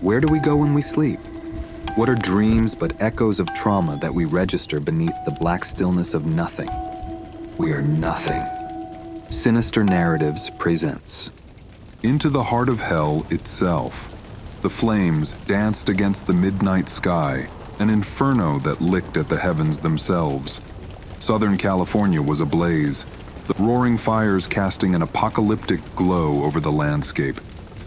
Where do we go when we sleep? What are dreams but echoes of trauma that we register beneath the black stillness of nothing? We are nothing. Sinister Narratives presents Into the heart of hell itself. The flames danced against the midnight sky, an inferno that licked at the heavens themselves. Southern California was ablaze, the roaring fires casting an apocalyptic glow over the landscape.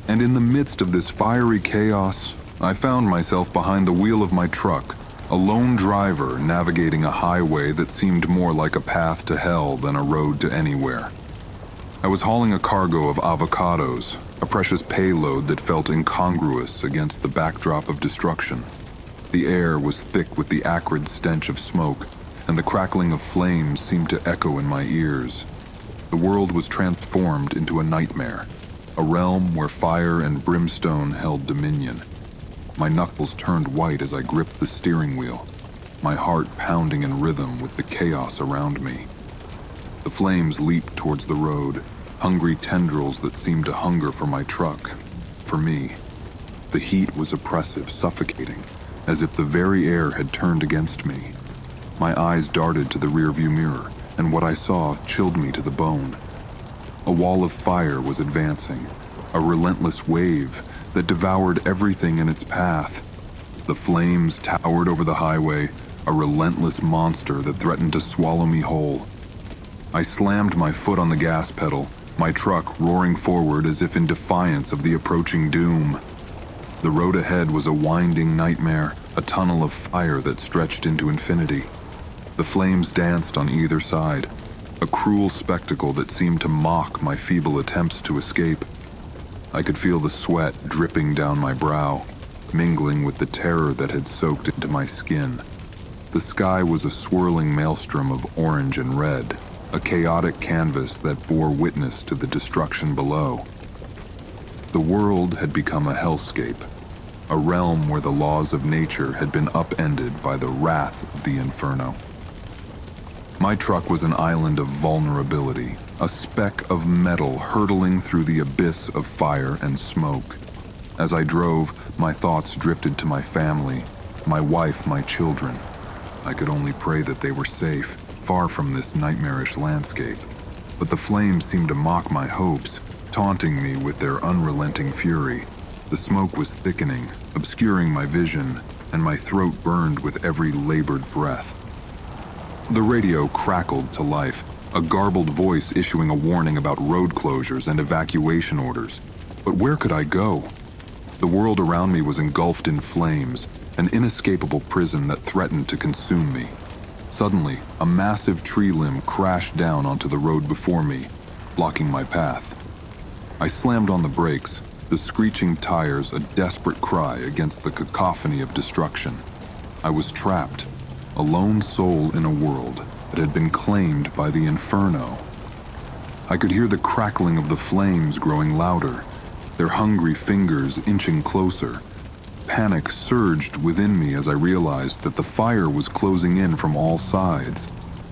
And in the midst of this fiery chaos, I found myself behind the wheel of my truck, a lone driver navigating a highway that seemed more like a path to hell than a road to anywhere. I was hauling a cargo of avocados, a precious payload that felt incongruous against the backdrop of destruction. The air was thick with the acrid stench of smoke, and the crackling of flames seemed to echo in my ears. The world was transformed into a nightmare, a realm where fire and brimstone held dominion. My knuckles turned white as I gripped the steering wheel, my heart pounding in rhythm with the chaos around me. The flames leaped towards the road, hungry tendrils that seemed to hunger for my truck, for me. The heat was oppressive, suffocating, as if the very air had turned against me. My eyes darted to the rearview mirror, and what I saw chilled me to the bone. A wall of fire was advancing, a relentless wave that devoured everything in its path. The flames towered over the highway, a relentless monster that threatened to swallow me whole. I slammed my foot on the gas pedal, my truck roaring forward as if in defiance of the approaching doom. The road ahead was a winding nightmare, a tunnel of fire that stretched into infinity. The flames danced on either side, a cruel spectacle that seemed to mock my feeble attempts to escape. I could feel the sweat dripping down my brow, mingling with the terror that had soaked into my skin. The sky was a swirling maelstrom of orange and red, a chaotic canvas that bore witness to the destruction below. The world had become a hellscape, a realm where the laws of nature had been upended by the wrath of the inferno. My truck was an island of vulnerability, a speck of metal hurtling through the abyss of fire and smoke. As I drove, my thoughts drifted to my family, my wife, my children. I could only pray that they were safe, far from this nightmarish landscape. But the flames seemed to mock my hopes, taunting me with their unrelenting fury. The smoke was thickening, obscuring my vision, and my throat burned with every labored breath. The radio crackled to life, a garbled voice issuing a warning about road closures and evacuation orders. But where could I go? The world around me was engulfed in flames, an inescapable prison that threatened to consume me. Suddenly, a massive tree limb crashed down onto the road before me, blocking my path. I slammed on the brakes, the screeching tires a desperate cry against the cacophony of destruction. I was trapped, a lone soul in a world that had been claimed by the inferno. I could hear the crackling of the flames growing louder, their hungry fingers inching closer. Panic surged within me as I realized that the fire was closing in from all sides,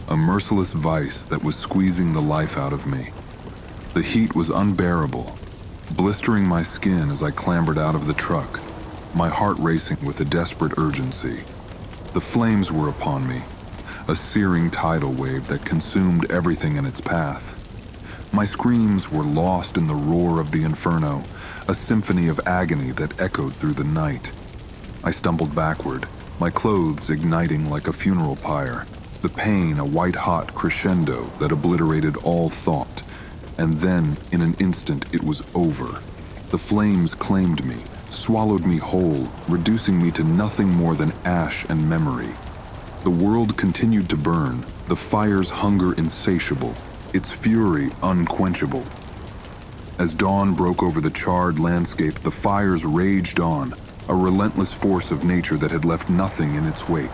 a merciless vice that was squeezing the life out of me. The heat was unbearable, blistering my skin as I clambered out of the truck, my heart racing with a desperate urgency. The flames were upon me, a searing tidal wave that consumed everything in its path. My screams were lost in the roar of the inferno, a symphony of agony that echoed through the night. I stumbled backward, my clothes igniting like a funeral pyre, the pain a white-hot crescendo that obliterated all thought. And then, in an instant, it was over. The flames claimed me, swallowed me whole, reducing me to nothing more than ash and memory. The world continued to burn, the fire's hunger insatiable, its fury unquenchable. As dawn broke over the charred landscape, the fires raged on, a relentless force of nature that had left nothing in its wake.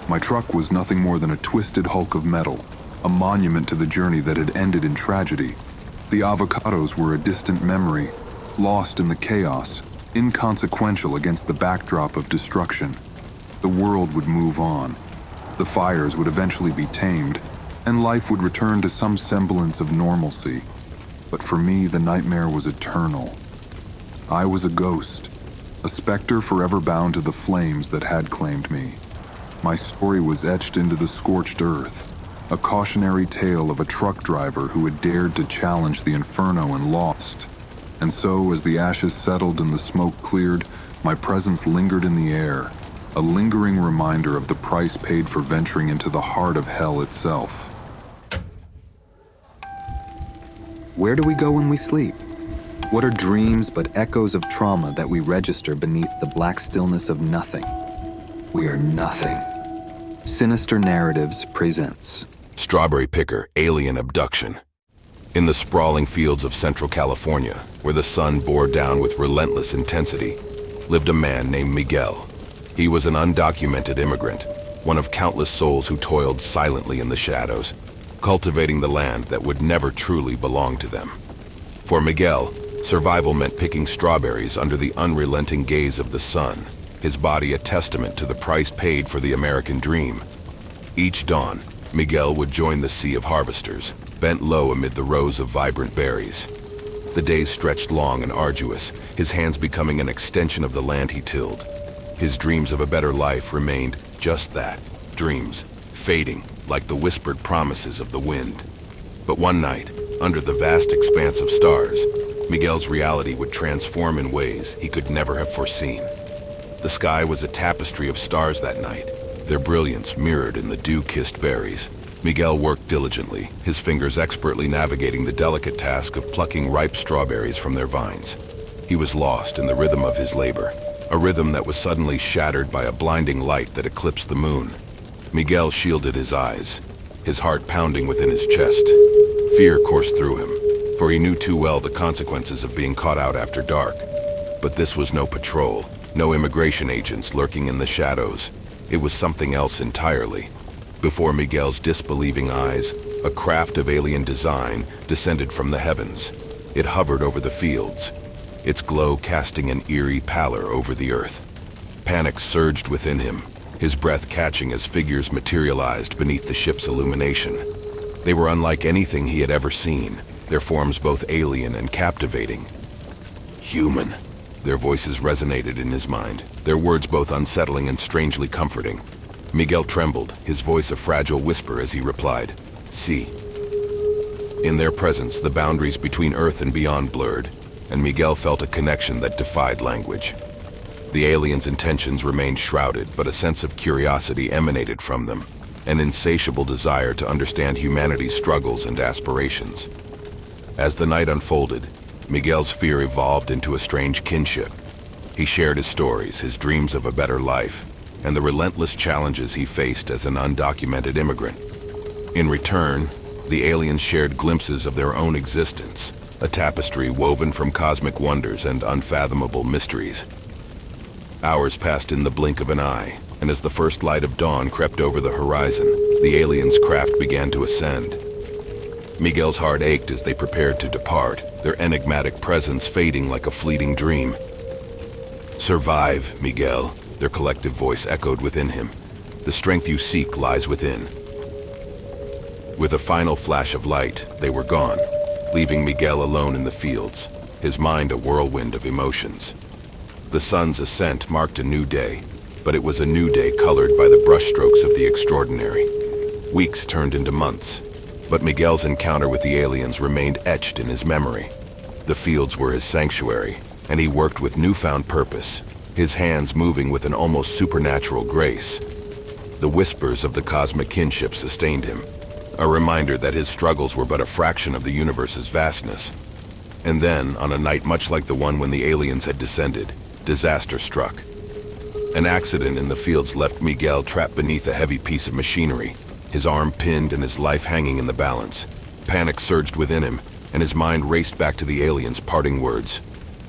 My truck was nothing more than a twisted hulk of metal, a monument to the journey that had ended in tragedy. The avocados were a distant memory, lost in the chaos, inconsequential against the backdrop of destruction. The world would move on. The fires would eventually be tamed, and life would return to some semblance of normalcy. But for me, the nightmare was eternal. I was a ghost a specter forever bound to the flames that had claimed me. My story was etched into the scorched earth, a cautionary tale of a truck driver who had dared to challenge the inferno and lost. And so, as the ashes settled and the smoke cleared, my presence lingered in the air, a lingering reminder of the price paid for venturing into the heart of hell itself. Where do we go when we sleep? What are dreams but echoes of trauma that we register beneath the black stillness of nothing? We are nothing. Sinister Narratives presents Strawberry Picker Alien Abduction. In the sprawling fields of Central California, where the sun bore down with relentless intensity, lived a man named Miguel. He was an undocumented immigrant, one of countless souls who toiled silently in the shadows, cultivating the land that would never truly belong to them. For Miguel, survival meant picking strawberries under the unrelenting gaze of the sun, his body a testament to the price paid for the American dream. Each dawn, Miguel would join the sea of harvesters, bent low amid the rows of vibrant berries. The days stretched long and arduous, his hands becoming an extension of the land he tilled. His dreams of a better life remained just that, dreams, fading like the whispered promises of the wind. But one night, under the vast expanse of stars, Miguel's reality would transform in ways he could never have foreseen. The sky was a tapestry of stars that night, their brilliance mirrored in the dew-kissed berries. Miguel worked diligently, his fingers expertly navigating the delicate task of plucking ripe strawberries from their vines. He was lost in the rhythm of his labor, a rhythm that was suddenly shattered by a blinding light that eclipsed the moon. Miguel shielded his eyes, his heart pounding within his chest. Fear coursed through him, for he knew too well the consequences of being caught out after dark. But this was no patrol, no immigration agents lurking in the shadows. It was something else entirely. Before Miguel's disbelieving eyes, a craft of alien design descended from the heavens. It hovered over the fields, its glow casting an eerie pallor over the earth. Panic surged within him, his breath catching as figures materialized beneath the ship's illumination. They were unlike anything he had ever seen, their forms both alien and captivating. Human. Their voices resonated in his mind, their words both unsettling and strangely comforting. Miguel trembled, his voice a fragile whisper as he replied, "See." In their presence, the boundaries between Earth and beyond blurred, and Miguel felt a connection that defied language. The aliens' intentions remained shrouded, but a sense of curiosity emanated from them, an insatiable desire to understand humanity's struggles and aspirations. As the night unfolded, Miguel's fear evolved into a strange kinship. He shared his stories, his dreams of a better life, and the relentless challenges he faced as an undocumented immigrant. In return, the aliens shared glimpses of their own existence, a tapestry woven from cosmic wonders and unfathomable mysteries. Hours passed in the blink of an eye, and as the first light of dawn crept over the horizon, the aliens' craft began to ascend. Miguel's heart ached as they prepared to depart, their enigmatic presence fading like a fleeting dream. "Survive, Miguel," their collective voice echoed within him. "The strength you seek lies within." With a final flash of light, they were gone, leaving Miguel alone in the fields, his mind a whirlwind of emotions. The sun's ascent marked a new day, but it was a new day colored by the brushstrokes of the extraordinary. Weeks turned into months, but Miguel's encounter with the aliens remained etched in his memory. The fields were his sanctuary, and he worked with newfound purpose, his hands moving with an almost supernatural grace. The whispers of the cosmic kinship sustained him, a reminder that his struggles were but a fraction of the universe's vastness. And then, on a night much like the one when the aliens had descended, disaster struck. An accident in the fields left Miguel trapped beneath a heavy piece of machinery, his arm pinned and his life hanging in the balance. Panic surged within him, and his mind raced back to the aliens' parting words.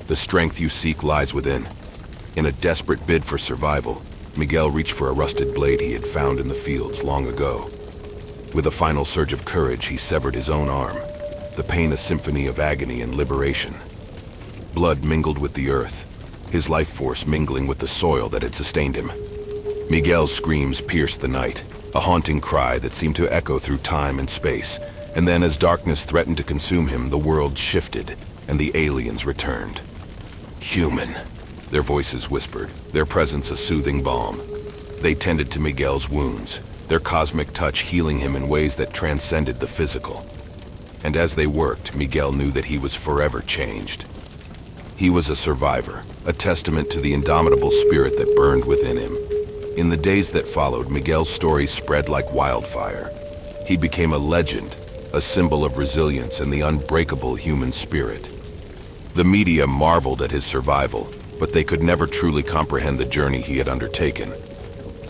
"The strength you seek lies within." In a desperate bid for survival, Miguel reached for a rusted blade he had found in the fields long ago. With a final surge of courage, he severed his own arm, the pain a symphony of agony and liberation. Blood mingled with the earth, his life force mingling with the soil that had sustained him. Miguel's screams pierced the night, a haunting cry that seemed to echo through time and space. And then, as darkness threatened to consume him, the world shifted, and the aliens returned. Human. Their voices whispered, their presence a soothing balm. They tended to Miguel's wounds, their cosmic touch healing him in ways that transcended the physical. And as they worked, Miguel knew that he was forever changed. He was a survivor, a testament to the indomitable spirit that burned within him. In the days that followed, Miguel's story spread like wildfire. He became a legend, a symbol of resilience and the unbreakable human spirit. The media marveled at his survival, but they could never truly comprehend the journey he had undertaken.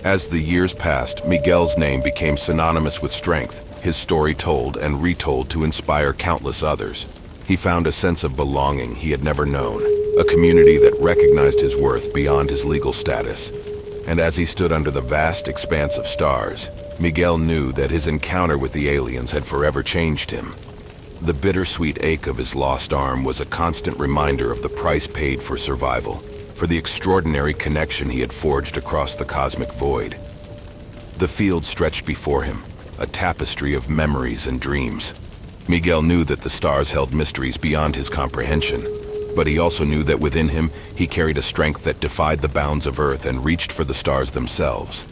As the years passed, Miguel's name became synonymous with strength, his story told and retold to inspire countless others. He found a sense of belonging he had never known, a community that recognized his worth beyond his legal status. And as he stood under the vast expanse of stars, Miguel knew that his encounter with the aliens had forever changed him. The bittersweet ache of his lost arm was a constant reminder of the price paid for survival, for the extraordinary connection he had forged across the cosmic void. The field stretched before him, a tapestry of memories and dreams. Miguel knew that the stars held mysteries beyond his comprehension, but he also knew that within him he carried a strength that defied the bounds of Earth and reached for the stars themselves.